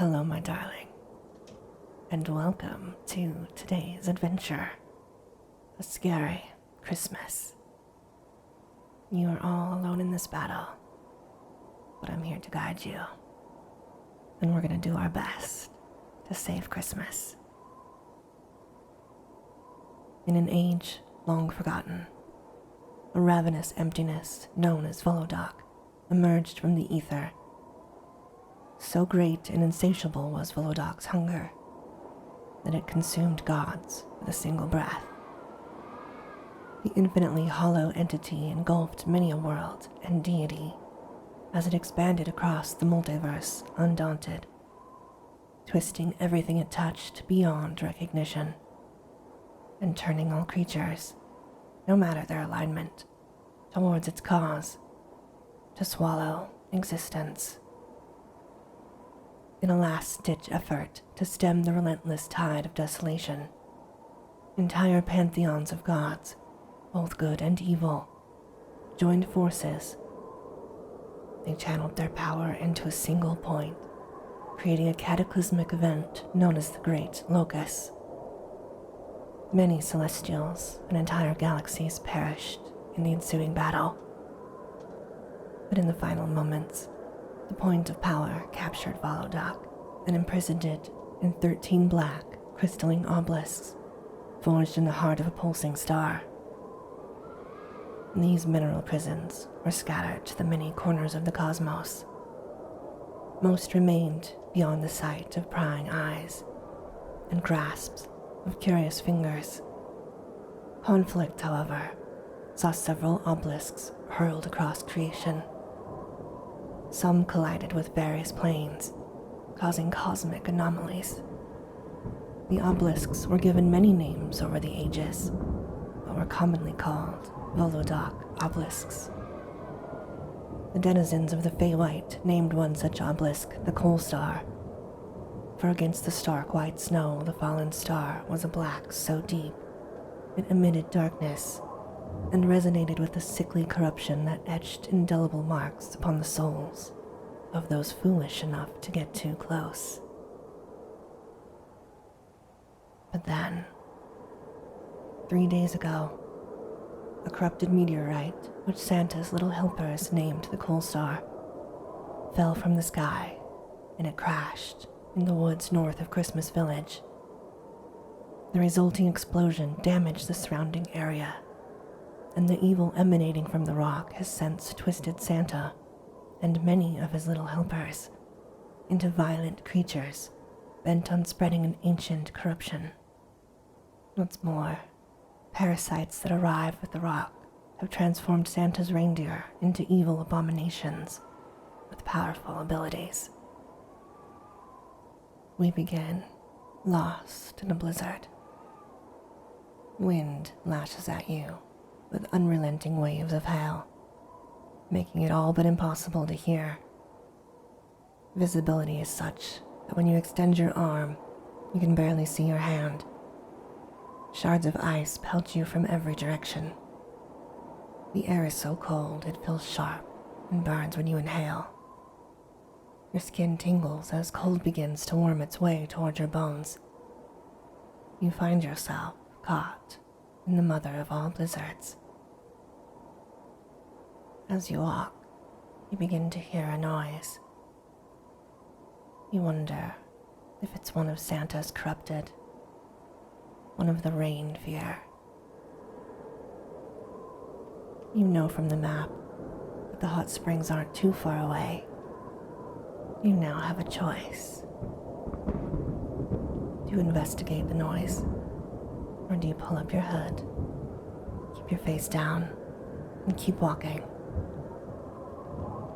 Hello, my darling, and welcome to today's adventure, a scary Christmas. You are all alone in this battle, but I'm here to guide you, and we're going to do our best to save Christmas. In an age long forgotten, a ravenous emptiness known as Volodok emerged from the ether. So great and insatiable was Volodok's hunger that it consumed gods with a single breath. The infinitely hollow entity engulfed many a world and deity as it expanded across the multiverse undaunted, twisting everything it touched beyond recognition, and turning all creatures, no matter their alignment, towards its cause, to swallow existence. In a last-ditch effort to stem the relentless tide of desolation, entire pantheons of gods, both good and evil, joined forces. They channeled their power into a single point, creating a cataclysmic event known as the Great Locus. Many celestials and entire galaxies perished in the ensuing battle. But in the final moments, the point of power captured Volodok and imprisoned it in 13 black, crystalline obelisks forged in the heart of a pulsing star. These mineral prisons were scattered to the many corners of the cosmos. Most remained beyond the sight of prying eyes and grasps of curious fingers. Conflict, however, saw several obelisks hurled across creation. Some collided with various planes, causing cosmic anomalies. The obelisks were given many names over the ages, but were commonly called Volodok obelisks. The denizens of the Feywight named one such obelisk the Coal Star, for against the stark white snow the fallen star was a black so deep it emitted darkness and resonated with the sickly corruption that etched indelible marks upon the souls of those foolish enough to get too close. But then, 3 days ago, a corrupted meteorite, which Santa's little helpers named the Coal Star, fell from the sky, and it crashed in the woods north of Christmas Village. The resulting explosion damaged the surrounding area, and the evil emanating from the rock has since twisted Santa and many of his little helpers into violent creatures bent on spreading an ancient corruption. What's more, parasites that arrive with the rock have transformed Santa's reindeer into evil abominations with powerful abilities. We begin lost in a blizzard. Wind lashes at you with unrelenting waves of hail, making it all but impossible to hear. Visibility is such that when you extend your arm, you can barely see your hand. Shards of ice pelt you from every direction. The air is so cold it feels sharp and burns when you inhale. Your skin tingles as cold begins to worm its way toward your bones. You find yourself caught in the mother of all blizzards. As you walk, you begin to hear a noise. You wonder if it's one of Santa's corrupted, one of the reindeer. You know from the map that the hot springs aren't too far away. You now have a choice. Do you investigate the noise, or do you pull up your hood, keep your face down, and keep walking?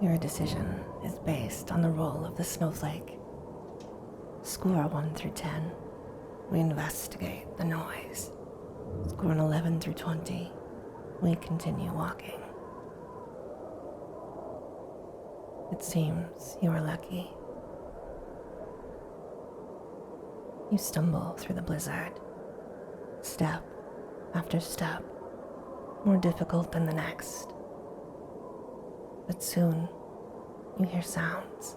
Your decision is based on the roll of the snowflake. Score 1 through 10, we investigate the noise. Score an 11 through 20, we continue walking. It seems you are lucky. You stumble through the blizzard, step after step, more difficult than the next. But soon, you hear sounds,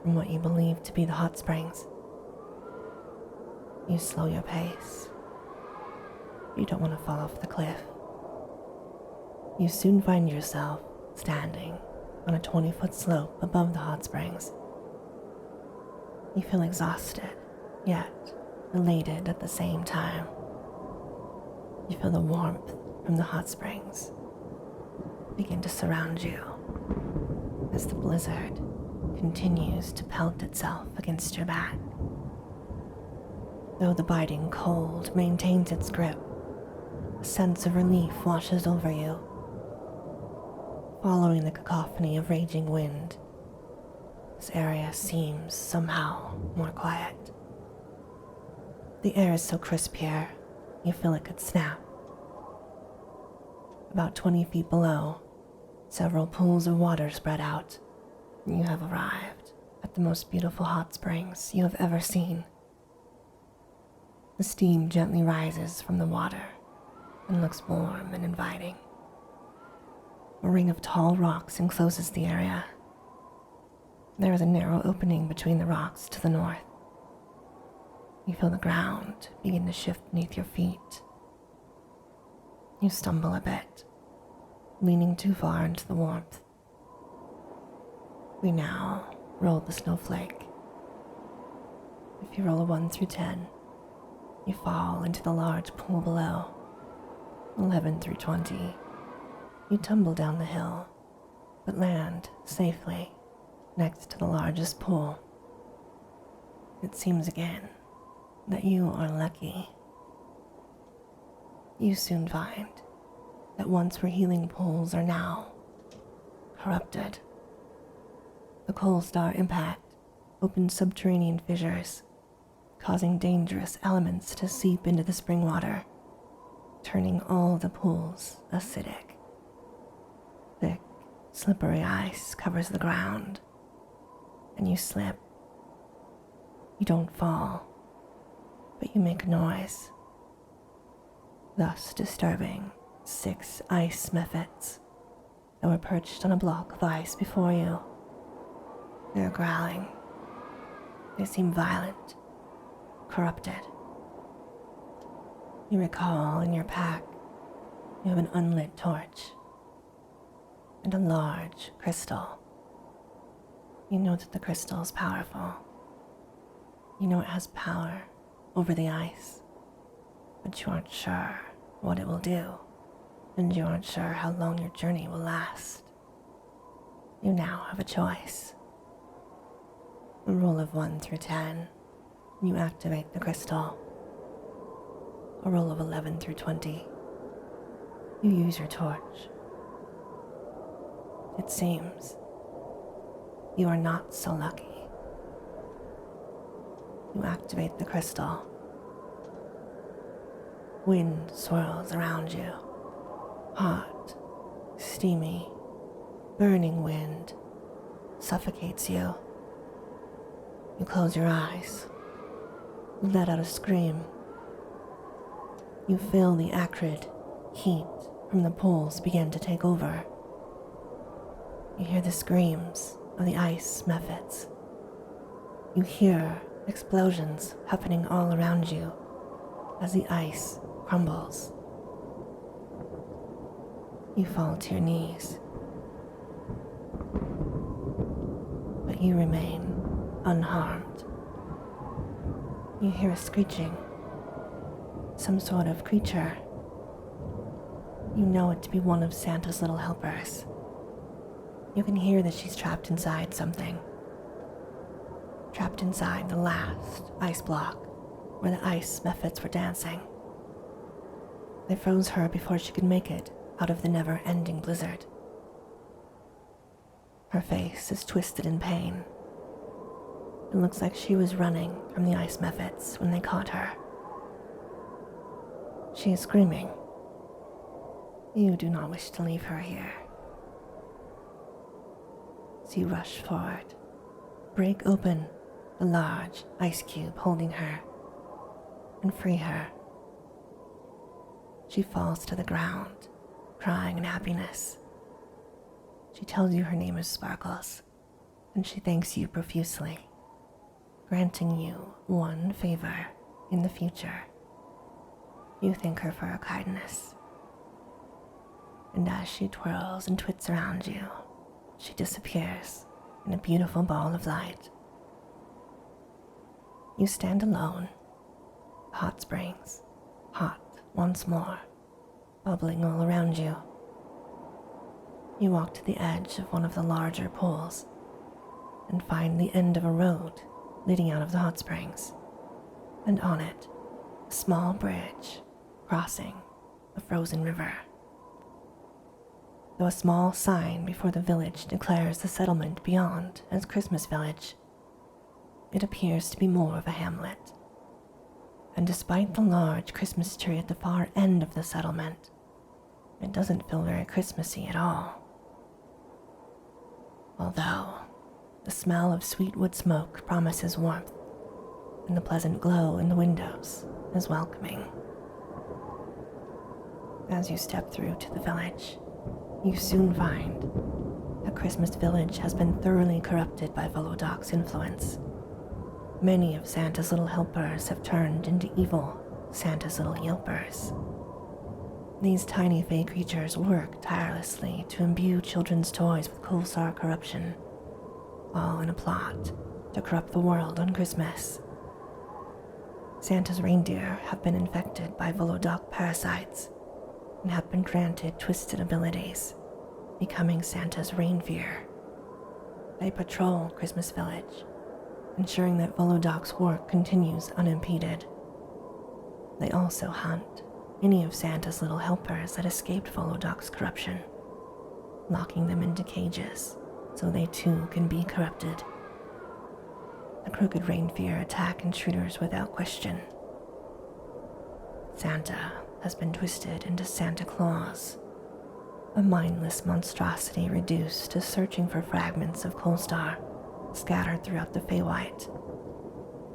from what you believe to be the hot springs. You slow your pace. You don't want to fall off the cliff. You soon find yourself standing on a 20-foot slope above the hot springs. You feel exhausted, yet elated at the same time. You feel the warmth from the hot springs begin to surround you as the blizzard continues to pelt itself against your back. Though the biting cold maintains its grip, a sense of relief washes over you. Following the cacophony of raging wind, this area seems somehow more quiet. The air is so crisp here, you feel it could snap. About 20 feet below, several pools of water spread out. You have arrived at the most beautiful hot springs you have ever seen. The steam gently rises from the water and looks warm and inviting. A ring of tall rocks encloses the area. There is a narrow opening between the rocks to the north. You feel the ground begin to shift beneath your feet. You stumble a bit, leaning too far into the warmth. We now roll the snowflake. If you roll a 1 through 10, you fall into the large pool below. 11 through 20, you tumble down the hill, but land safely next to the largest pool. It seems again that you are lucky. You soon find that once were healing pools are now corrupted. The coal star impact opened subterranean fissures, causing dangerous elements to seep into the spring water, turning all the pools acidic. Thick, slippery ice covers the ground, and you slip. You don't fall, but you make a noise, thus disturbing 6 ice mephits that were perched on a block of ice before you. They're growling. They seem violent, corrupted. You recall in your pack you have an unlit torch and a large crystal. You know that the crystal is powerful. You know it has power over the ice, but you aren't sure what it will do, and you aren't sure how long your journey will last. You now have a choice. A roll of 1 through 10, you activate the crystal. A roll of 11 through 20, you use your torch. It seems you are not so lucky. You activate the crystal. Wind swirls around you. Hot, steamy, burning wind suffocates you. You close your eyes. You let out a scream. You feel the acrid heat from the pools begin to take over. You hear the screams of the ice mephits. You hear explosions happening all around you as the ice crumbles. You fall to your knees, but you remain unharmed. You hear a screeching, some sort of creature. You know it to be one of Santa's little helpers. You can hear that she's trapped inside something. Trapped inside the last ice block where the ice mephits were dancing. They froze her before she could make it out of the never-ending blizzard. Her face is twisted in pain. It looks like she was running from the ice mephits when they caught her. She is screaming. You do not wish to leave her here. So you rush forward, break open the large ice cube holding her, and free her. She falls to the ground, crying in happiness. She tells you her name is Sparkles, and she thanks you profusely, granting you one favor in the future. You thank her for her kindness, and as she twirls and twits around you, she disappears in a beautiful ball of light. You stand alone, the hot springs, hot once more, bubbling all around you. You walk to the edge of one of the larger pools and find the end of a road leading out of the hot springs, and on it, a small bridge crossing a frozen river. Though a small sign before the village declares the settlement beyond as Christmas Village, it appears to be more of a hamlet. And despite the large Christmas tree at the far end of the settlement, it doesn't feel very Christmassy at all. Although the smell of sweet wood smoke promises warmth, and the pleasant glow in the windows is welcoming. As you step through to the village, you soon find that Christmas Village has been thoroughly corrupted by Volodoc's influence. Many of Santa's little helpers have turned into evil Santa's little yelpers. These tiny fey creatures work tirelessly to imbue children's toys with Coulsar corruption, all in a plot to corrupt the world on Christmas. Santa's reindeer have been infected by Volodoc parasites and have been granted twisted abilities, becoming Santa's reindeer. They patrol Christmas Village, ensuring that Volodoc's work continues unimpeded. They also hunt any of Santa's little helpers that escaped Volodoc's corruption, locking them into cages so they too can be corrupted. The crooked reindeer attack intruders without question. Santa has been twisted into Santa Claus, a mindless monstrosity reduced to searching for fragments of Coulstar scattered throughout the Feywild.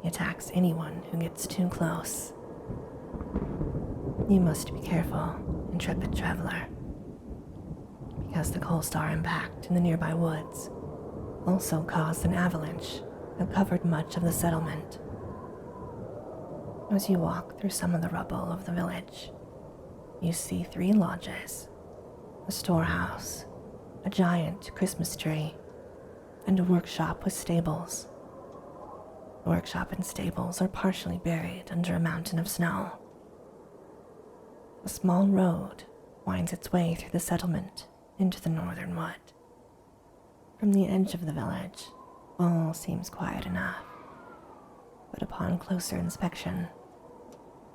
He attacks anyone who gets too close. You must be careful, intrepid traveler, because the Coulstar impact in the nearby woods also caused an avalanche that covered much of the settlement. As you walk through some of the rubble of the village, you see 3 lodges, a storehouse, a giant Christmas tree, and a workshop with stables. The workshop and stables are partially buried under a mountain of snow. A small road winds its way through the settlement into the northern wood. From the edge of the village, all seems quiet enough, but upon closer inspection,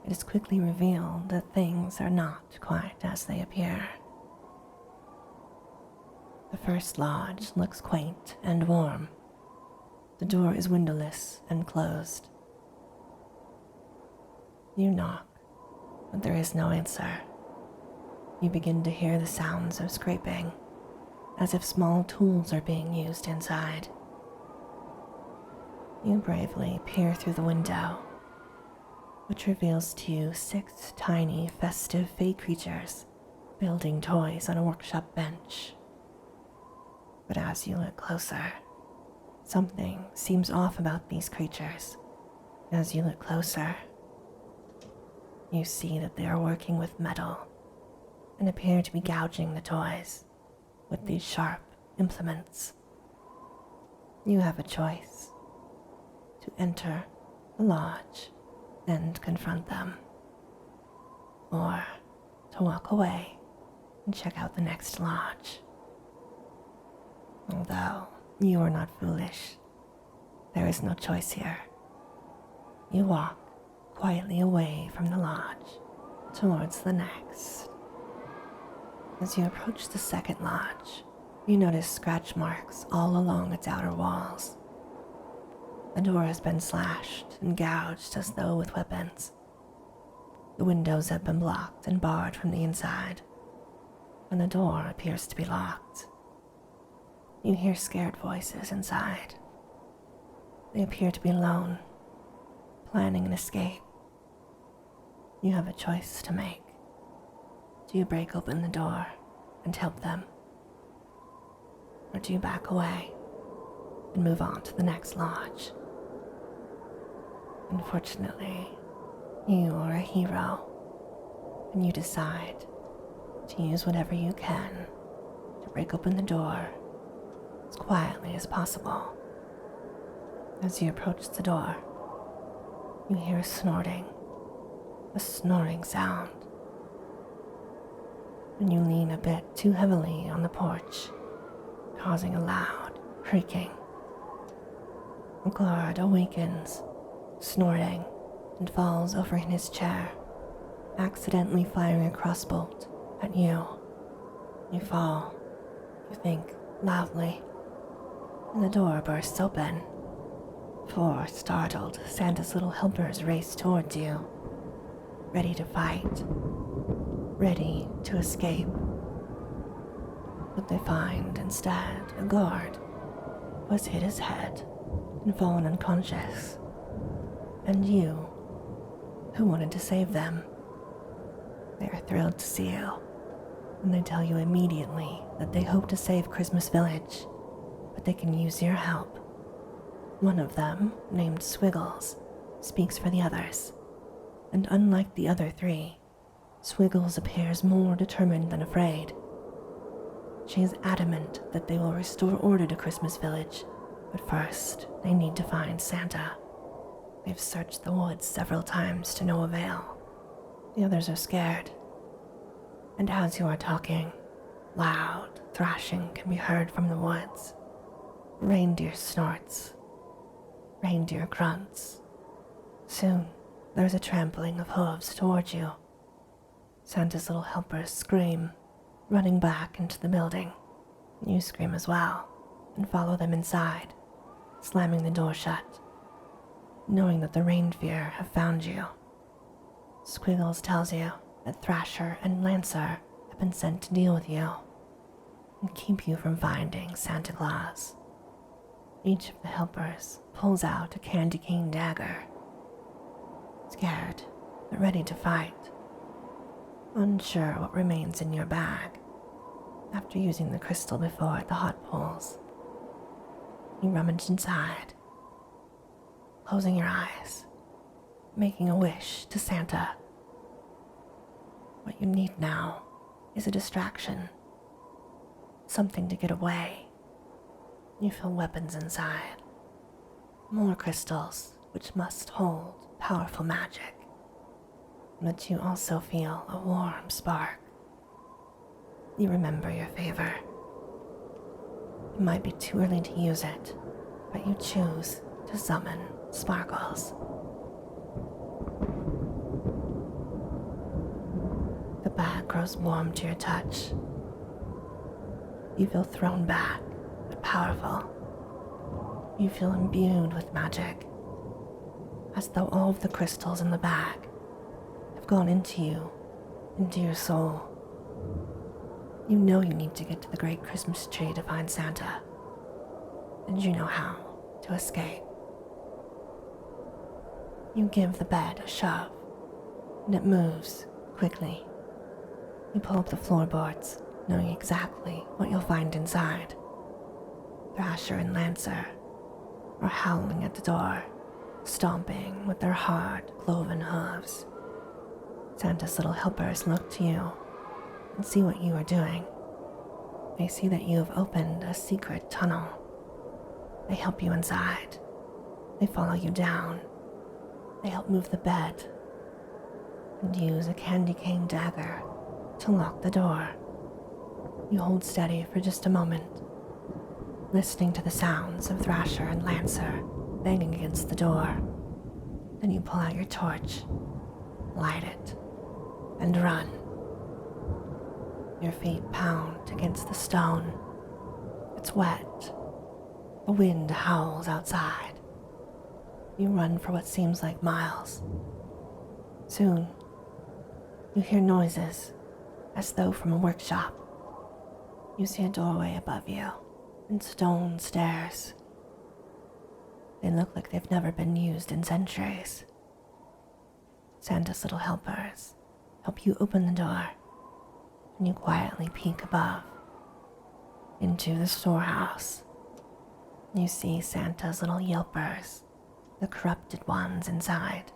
it is quickly revealed that things are not quite as they appear. The first lodge looks quaint and warm. The door is windowless and closed. You knock, but there is no answer. You begin to hear the sounds of scraping, as if small tools are being used inside. You bravely peer through the window, which reveals to you 6 tiny, festive fey creatures building toys on a workshop bench. But as you look closer, something seems off about these creatures. As you look closer, you see that they are working with metal and appear to be gouging the toys with these sharp implements. You have a choice: to enter the lodge and confront them, or to walk away and check out the next lodge. Although you are not foolish, there is no choice here. You walk quietly away from the lodge towards the next. As you approach the second lodge, you notice scratch marks all along its outer walls. The door has been slashed and gouged as though with weapons. The windows have been blocked and barred from the inside, and the door appears to be locked. You hear scared voices inside. They appear to be alone, planning an escape. You have a choice to make. Do you break open the door and help them? Or do you back away and move on to the next lodge. Unfortunately, you are a hero, and you decide to use whatever you can to break open the door as quietly as possible. As you approach the door, you hear a snoring sound. And you lean a bit too heavily on the porch, causing a loud creaking. A guard awakens, snorting, and falls over in his chair, accidentally firing a crossbolt at you. You fall, you think loudly, and the door bursts open. 4 startled Santa's little helpers race towards you, ready to fight, ready to escape. But they find instead a guard who has hit his head and fallen unconscious, and you, who wanted to save them. They are thrilled to see you, and they tell you immediately that they hope to save Christmas Village, but they can use your help. One of them, named Swiggles, speaks for the others, and unlike the other 3, Swiggles appears more determined than afraid. She is adamant that they will restore order to Christmas Village, but first they need to find Santa. They've searched the woods several times to no avail. The others are scared, and as you are talking, loud thrashing can be heard from the woods. Reindeer snorts, reindeer grunts. Soon, there's a trampling of hooves towards you. Santa's little helpers scream, running back into the building. You scream as well, and follow them inside, slamming the door shut, knowing that the reindeer have found you. Squiggles tells you that Thrasher and Lancer have been sent to deal with you and keep you from finding Santa Claus. Each of the helpers pulls out a candy cane dagger, scared but ready to fight, unsure what remains in your bag after using the crystal before at the hot pools. You rummage inside, closing your eyes, making a wish to Santa. What you need now is a distraction, something to get away. You feel weapons inside, more crystals which must hold powerful magic, but you also feel a warm spark. You remember your favor. It might be too early to use it, but you choose to summon Sparkles. The bag grows warm to your touch. You feel thrown back, but powerful. You feel imbued with magic, as though all of the crystals in the bag have gone into you, into your soul. You know you need to get to the great Christmas tree to find Santa, and you know how to escape. You give the bed a shove, and it moves quickly. You pull up the floorboards, knowing exactly what you'll find inside. Thrasher and Lancer are howling at the door, stomping with their hard, cloven hooves. Santa's little helpers look to you and see what you are doing. They see that you have opened a secret tunnel. They help you inside. They follow you down. They help move the bed and use a candy cane dagger to lock the door. You hold steady for just a moment, listening to the sounds of Thrasher and Lancer banging against the door. Then you pull out your torch, light it, and run. Your feet pound against the stone. It's wet. The wind howls outside. You run for what seems like miles. Soon, you hear noises as though from a workshop. You see a doorway above you and stone stairs. They look like they've never been used in centuries. Santa's little helpers help you open the door, and you quietly peek above into the storehouse. You see Santa's little yelpers, the corrupted ones inside.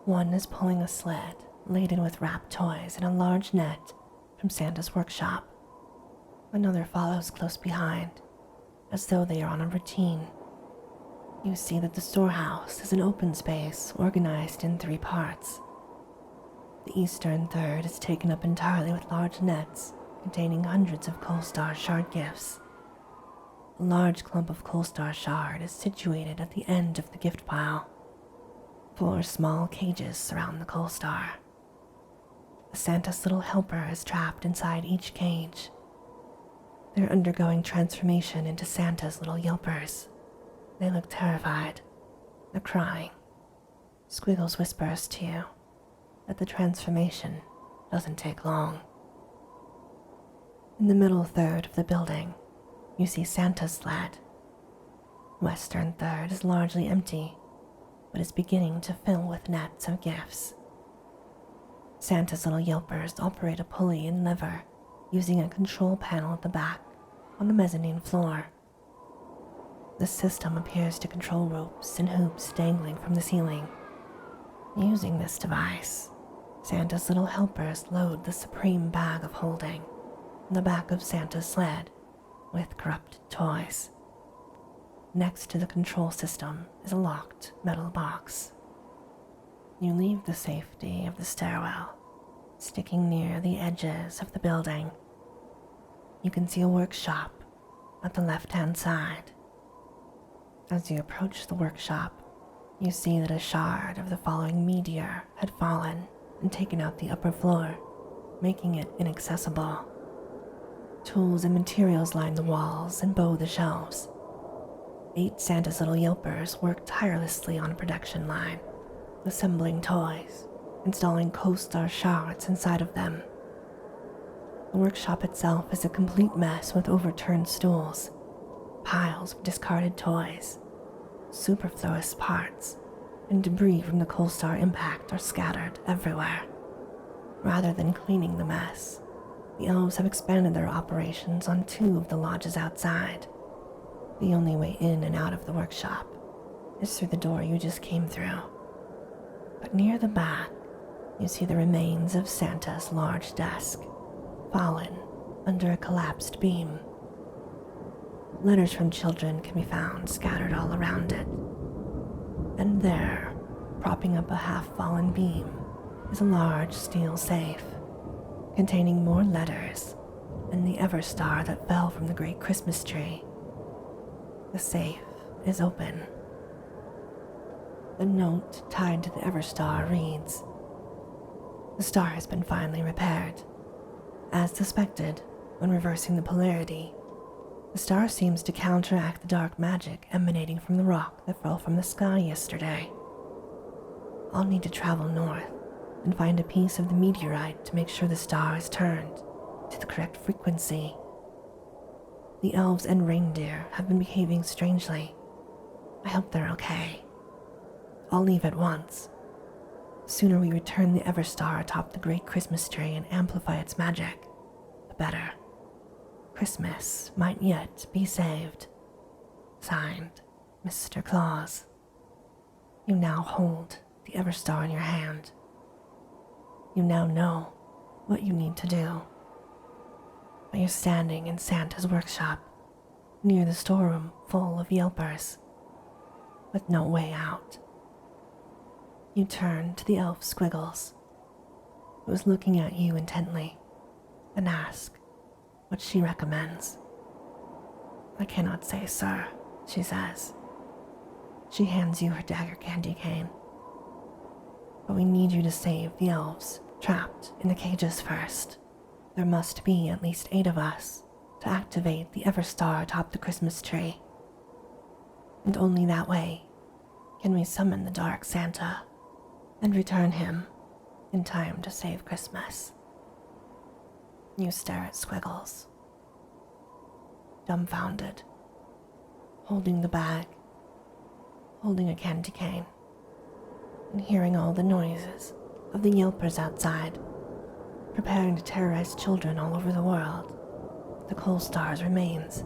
One is pulling a sled laden with wrapped toys and a large net from Santa's workshop. Another follows close behind, as though they are on a routine. You see that the storehouse is an open space organized in 3 parts. The eastern third is taken up entirely with large nets containing hundreds of Coal Star shard gifts. A large clump of Coal Star shard is situated at the end of the gift pile. 4 small cages surround the Coal Star. A Santa's little helper is trapped inside each cage. They're undergoing transformation into Santa's little yelpers. They look terrified. They're crying. Squiggles whispers to you that the transformation doesn't take long. In the middle third of the building, you see Santa's sled. Western third is largely empty, but is beginning to fill with nets of gifts. Santa's little yelpers operate a pulley and lever using a control panel at the back on the mezzanine floor. The system appears to control ropes and hoops dangling from the ceiling. Using this device, Santa's little helpers load the supreme bag of holding on the back of Santa's sled with corrupted toys. Next to the control system is a locked metal box. You leave the safety of the stairwell, sticking near the edges of the building. You can see a workshop at the left-hand side. As you approach the workshop, you see that a shard of the falling meteor had fallen and taken out the upper floor, making it inaccessible. Tools and materials line the walls and bow the shelves. 8 Santa's little yelpers work tirelessly on a production line, assembling toys, installing Coal Star shards inside of them. The workshop itself is a complete mess with overturned stools, piles of discarded toys, superfluous parts, and debris from the Coal Star impact are scattered everywhere. Rather than cleaning the mess, the elves have expanded their operations on 2 of the lodges outside. The only way in and out of the workshop is through the door you just came through. But near the back, you see the remains of Santa's large desk, fallen under a collapsed beam. Letters from children can be found scattered all around it. And there, propping up a half-fallen beam, is a large steel safe containing more letters and the Everstar that fell from the great Christmas tree. The safe is open. The note tied to the Everstar reads, "The star has been finally repaired. As suspected, when reversing the polarity, the star seems to counteract the dark magic emanating from the rock that fell from the sky yesterday. I'll need to travel north and find a piece of the meteorite to make sure the star is turned to the correct frequency. The elves and reindeer have been behaving strangely. I hope they're okay. I'll leave at once. The sooner we return the Everstar atop the great Christmas tree and amplify its magic, the better. Christmas might yet be saved. Signed, Mr. Claus." You now hold the Everstar in your hand. You now know what you need to do. But you're standing in Santa's workshop, near the storeroom full of yelpers, with no way out. You turn to the elf Squiggles, who is looking at you intently, and ask what she recommends. "I cannot say, sir," she says. She hands you her dagger candy cane. "But we need you to save the elves trapped in the cages first. There must be at least 8 of us to activate the Everstar atop the Christmas tree. And only that way can we summon the Dark Santa and return him in time to save Christmas." You stare at Squiggles, dumbfounded, holding the bag, holding a candy cane, and hearing all the noises of the yelpers outside, preparing to terrorize children all over the world with the Coal Star's remains.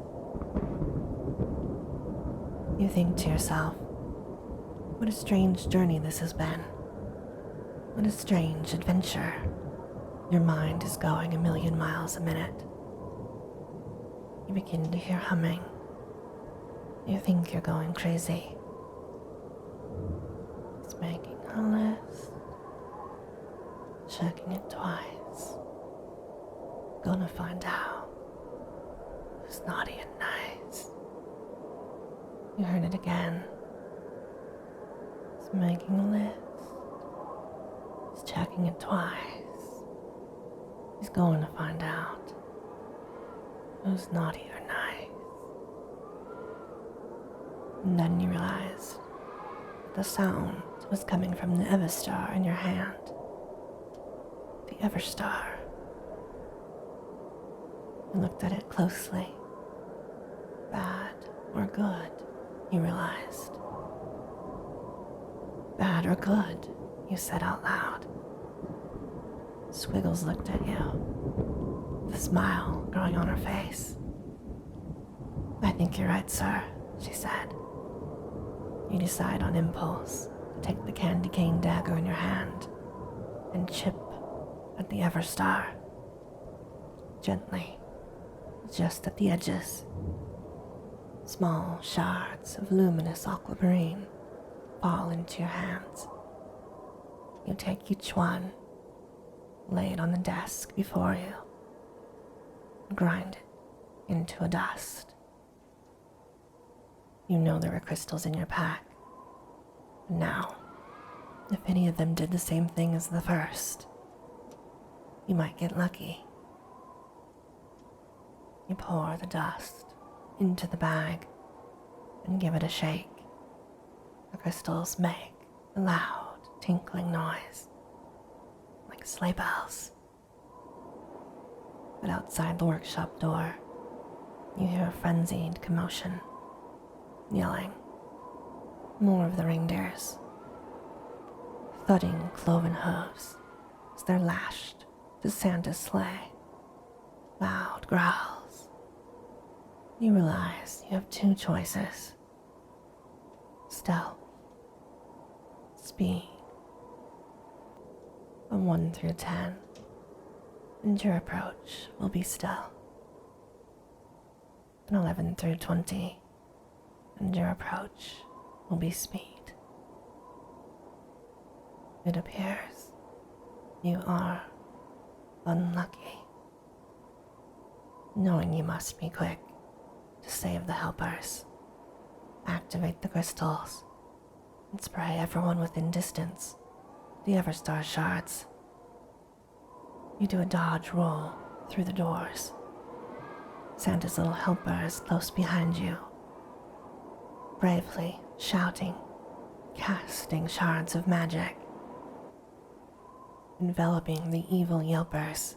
You think to yourself, what a strange journey this has been. What a strange adventure. Your mind is going 1,000,000 miles a minute. You begin to hear humming. You think you're going crazy. It's making a list, checking it twice. Gonna find out who's naughty and nice. You heard it again. It's making a list. He's checking it twice. He's going to find out who's naughty or nice. And then you realized the sound was coming from the Everstar in your hand. The Everstar. You looked at it closely. Bad or good, you realized. Bad or good, you said out loud. Squiggles looked at you, with a smile growing on her face. I think you're right, sir, she said. You decide on impulse to take the candy cane dagger in your hand and chip at the Everstar. Gently, just at the edges. Small shards of luminous aquamarine fall into your hands. You take each one, lay it on the desk before you, and grind it into a dust. You know there were crystals in your pack. And now, if any of them did the same thing as the first, you might get lucky. You pour the dust into the bag and give it a shake. The crystals make a loud, tinkling noise, like sleigh bells. But outside the workshop door, you hear a frenzied commotion, yelling. More of the reindeers. Thudding cloven hooves as they're lashed to Santa's sleigh. Loud growls. You realize you have two choices. Stealth. Speed. A 1 through 10. And your approach will be stealth. An 11 through 20. And your approach will be speed. It appears you are unlucky, knowing you must be quick to save the helpers, activate the crystals, and spray everyone within distance the Everstar shards. You do a dodge roll through the doors. Santa's little helper is close behind you, bravely shouting, casting shards of magic, enveloping the evil yelpers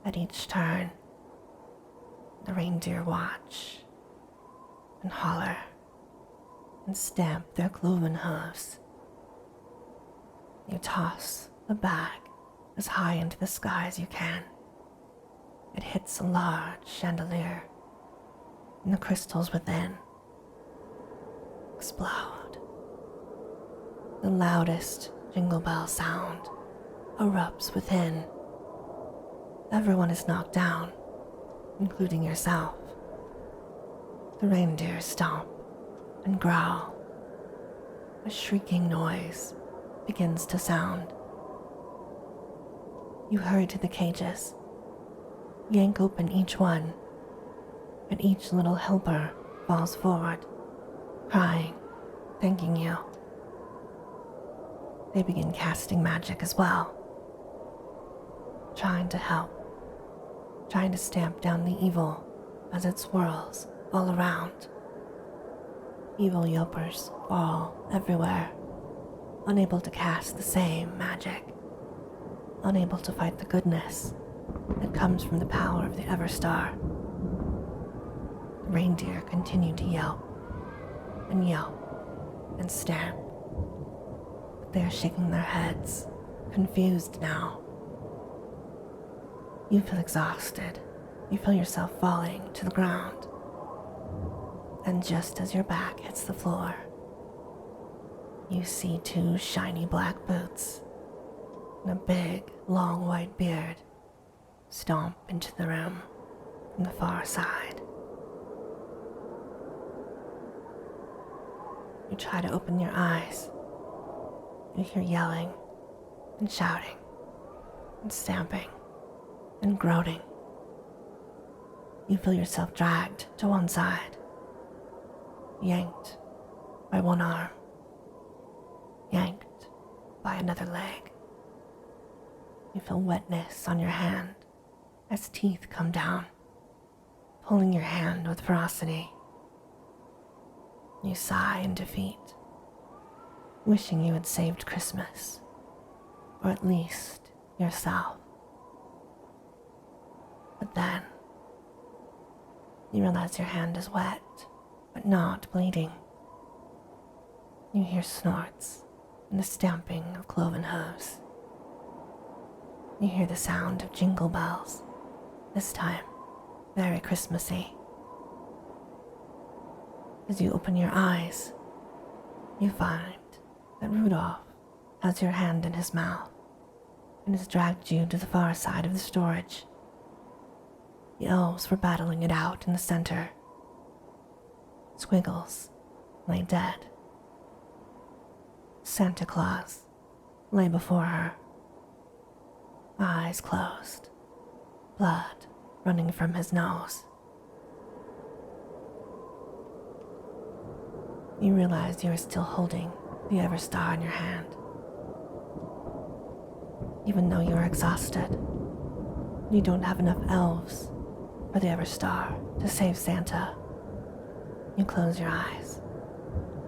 at each turn. The reindeer watch and holler and stamp their cloven hooves. You toss the bag as high into the sky as you can. It hits a large chandelier, and the crystals within explode. The loudest jingle bell sound erupts within. Everyone is knocked down, including yourself. The reindeer stomp and growl. A shrieking noise begins to sound. You hurry to the cages, yank open each one, and each little helper falls forward, crying, thanking you. They begin casting magic as well, trying to help, trying to stamp down the evil as it swirls all around. Evil yelpers fall everywhere, unable to cast the same magic, unable to fight the goodness that comes from the power of the Everstar. The reindeer continue to yelp and stamp, but they are shaking their heads, confused now. You feel exhausted. You feel yourself falling to the ground. Then just as your back hits the floor, you see two shiny black boots and a big, long white beard stomp into the room from the far side. You try to open your eyes. You hear yelling and shouting and stamping and groaning. You feel yourself dragged to one side, yanked by one arm, yanked by another leg. You feel wetness on your hand as teeth come down, pulling your hand with ferocity. You sigh in defeat, wishing you had saved Christmas, or at least yourself. But then, you realize your hand is wet, but not bleeding. You hear snorts and the stamping of cloven hooves. You hear the sound of jingle bells, this time very Christmassy. As you open your eyes, you find that Rudolph has your hand in his mouth and has dragged you to the far side of the storage. The elves were battling it out in the center. Squiggles lay dead. Santa Claus lay before her, eyes closed, blood running from his nose. You realize you are still holding the Everstar in your hand. Even though you are exhausted, you don't have enough elves for the Everstar to save Santa. You close your eyes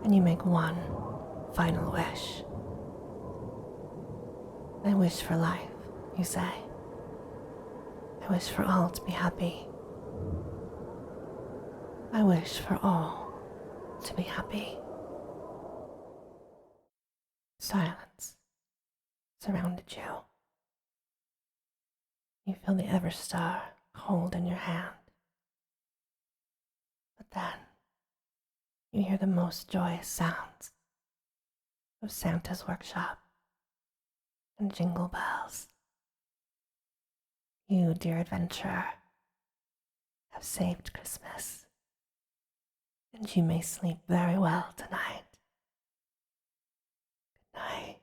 and you make one final wish. I wish for life, you say. I wish for all to be happy. I wish for all to be happy. Silence surrounded you. You feel the Everstar hold in your hand. But then you hear the most joyous sounds of Santa's workshop and jingle bells. You, dear adventurer, have saved Christmas, and you may sleep very well tonight. Good night.